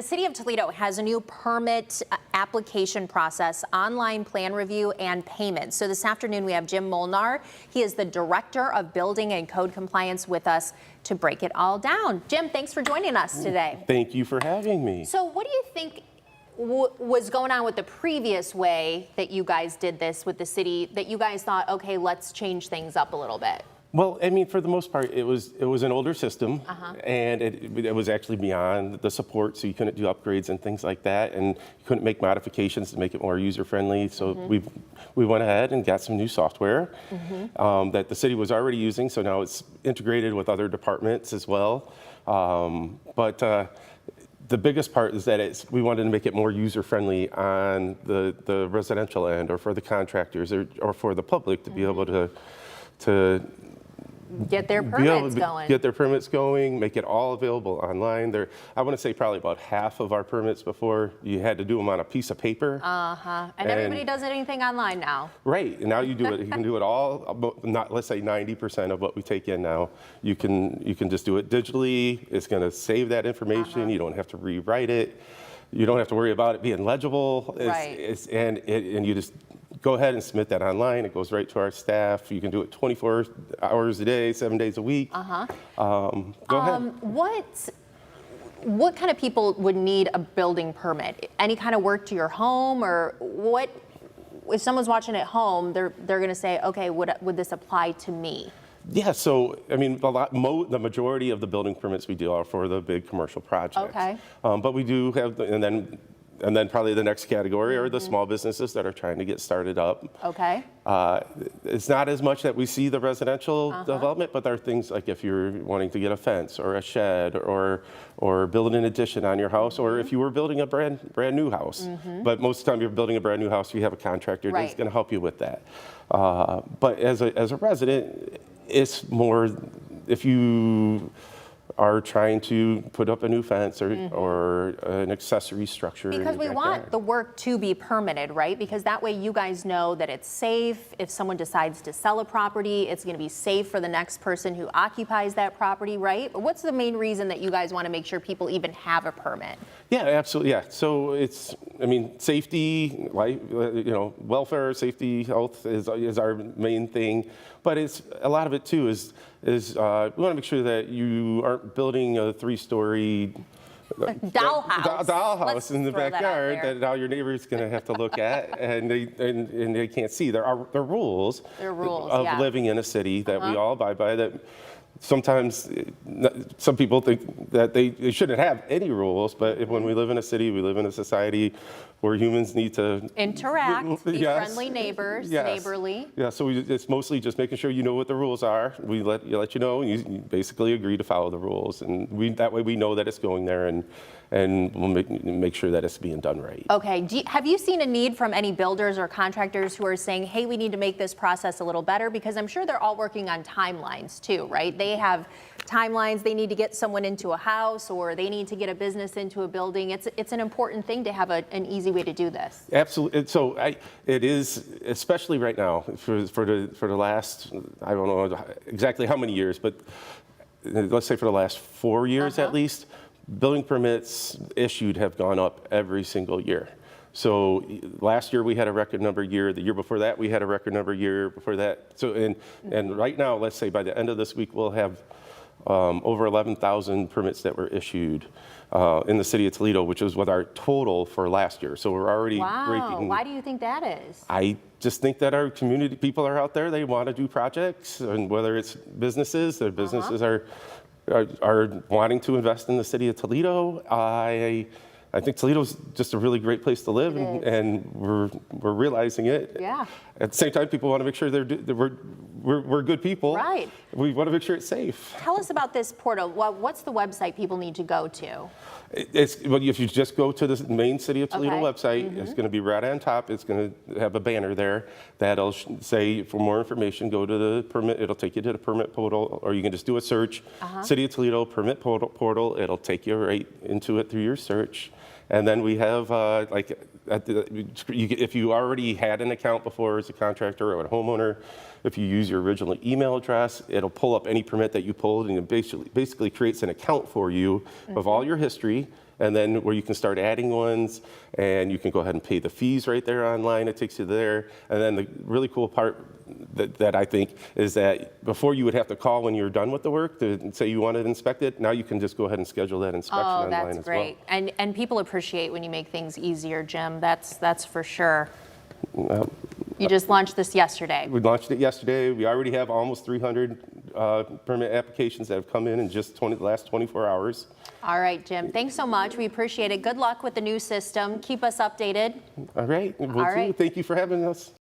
The City of Toledo has a new permit application process, online plan review, and payment. So this afternoon we have Jim Molnar. He is the Director of Building and Code Compliance with us to break it all down. Jim, thanks for joining us today. Thank you for having me. So what do you think was going on with the previous way that you guys did this with the city, that you guys thought, okay, let's change things up a little bit? Well, I mean, for the most part, it was an older system, and it was actually beyond the support, so you couldn't do upgrades and things like that, and you couldn't make modifications to make it more user-friendly. So we went ahead and got some new software that the city was already using, so now it's integrated with other departments as well. The biggest part is that we wanted to make it more user-friendly on the residential end, or for the contractors, or for the public to be able to get their permits going. Make it all available online. I want to say probably about half of our permits before you had to do them on a piece of paper. And everybody does anything online now. Right, and now you do it. You can do it all. Let's say 90% of what we take in now. You can just do it digitally. It's going to save that information. You don't have to rewrite it. You don't have to worry about it being legible. And you just go ahead and submit that online. It goes right to our staff. You can do it 24 hours a day, 7 days a week. Go ahead. What kind of people would need a building permit? Any kind of work to your home, or what? If someone's watching at home, they're going to say, okay, would this apply to me? Yeah, so I mean, the majority of the building permits we do are for the big commercial projects. But we do have, and then probably the next category are the small businesses that are trying to get started up. It's not as much that we see the residential development, but there are things like if you're wanting to get a fence or a shed or build an addition on your house, or if you were building a brand new house. But most of the time you're building a brand new house, you have a contractor that's going to help you with that. But as a resident, it's more if you are trying to put up a new fence or an accessory structure. Because we want the work to be permitted, right? Because that way you guys know that it's safe. If someone decides to sell a property, it's going to be safe for the next person who occupies that property, right? But what's the main reason that you guys want to make sure people even have a permit? Yeah, absolutely. Yeah. So it's, I mean, safety, welfare, safety, health is our main thing. But it's a lot of it too is we want to make sure that you aren't building a 3-story dollhouse in the backyard that now your neighbor's going to have to look at, and they can't see. There are rules of living in a city that we all abide by. That sometimes some people think that they shouldn't have any rules, but when we live in a city, we live in a society where humans need to interact, be friendly neighbors, neighborly. Yeah, so it's mostly just making sure you know what the rules are. We let you know, and you basically agree to follow the rules, and that way we know that it's going there, and we'll make sure that it's being done right. Okay, have you seen a need from any builders or contractors who are saying, hey, we need to make this process a little better? Because I'm sure they're all working on timelines too, right? They have timelines. They need to get someone into a house, or they need to get a business into a building. It's an important thing to have an easy way to do this. Absolutely. So it is, especially right now, for the last, I don't know exactly how many years, but let's say for the last 4 years at least, building permits issued have gone up every single year. So last year we had a record number year. The year before that we had a record number year. Before that, so and right now, let's say by the end of this week we'll have over 11,000 permits that were issued in the city of Toledo, which is what our total for last year. So we're already breaking. Why do you think that is? I just think that our community people are out there. They want to do projects, and whether it's businesses, their businesses are wanting to invest in the city of Toledo. I think Toledo's just a really great place to live, and we're realizing it. Yeah. At the same time, people want to make sure we're good people. Right. We want to make sure it's safe. Tell us about this portal. What's the website people need to go to? Well, if you just go to the main City of Toledo website, it's going to be right on top. It's going to have a banner there that'll say, for more information, go to the permit. It'll take you to the permit portal, or you can just do a search, City of Toledo permit portal. It'll take you right into it through your search. And then we have, if you already had an account before as a contractor or a homeowner, if you use your original email address, it'll pull up any permit that you pulled, and it basically creates an account for you of all your history. and then where you can start adding ones, and you can go ahead and pay the fees right there online. It takes you there. And then the really cool part that I think is that before you would have to call when you're done with the work to say you want it inspected, now you can just go ahead and schedule that inspection online as well. Oh, that's great. And people appreciate when you make things easier, Jim. That's for sure. You just launched this yesterday. We launched it yesterday. We already have almost 300 permit applications that have come in just the last 24 hours. All right, Jim. Thanks so much. We appreciate it. Good luck with the new system. Keep us updated. All right. All right. Thank you for having us.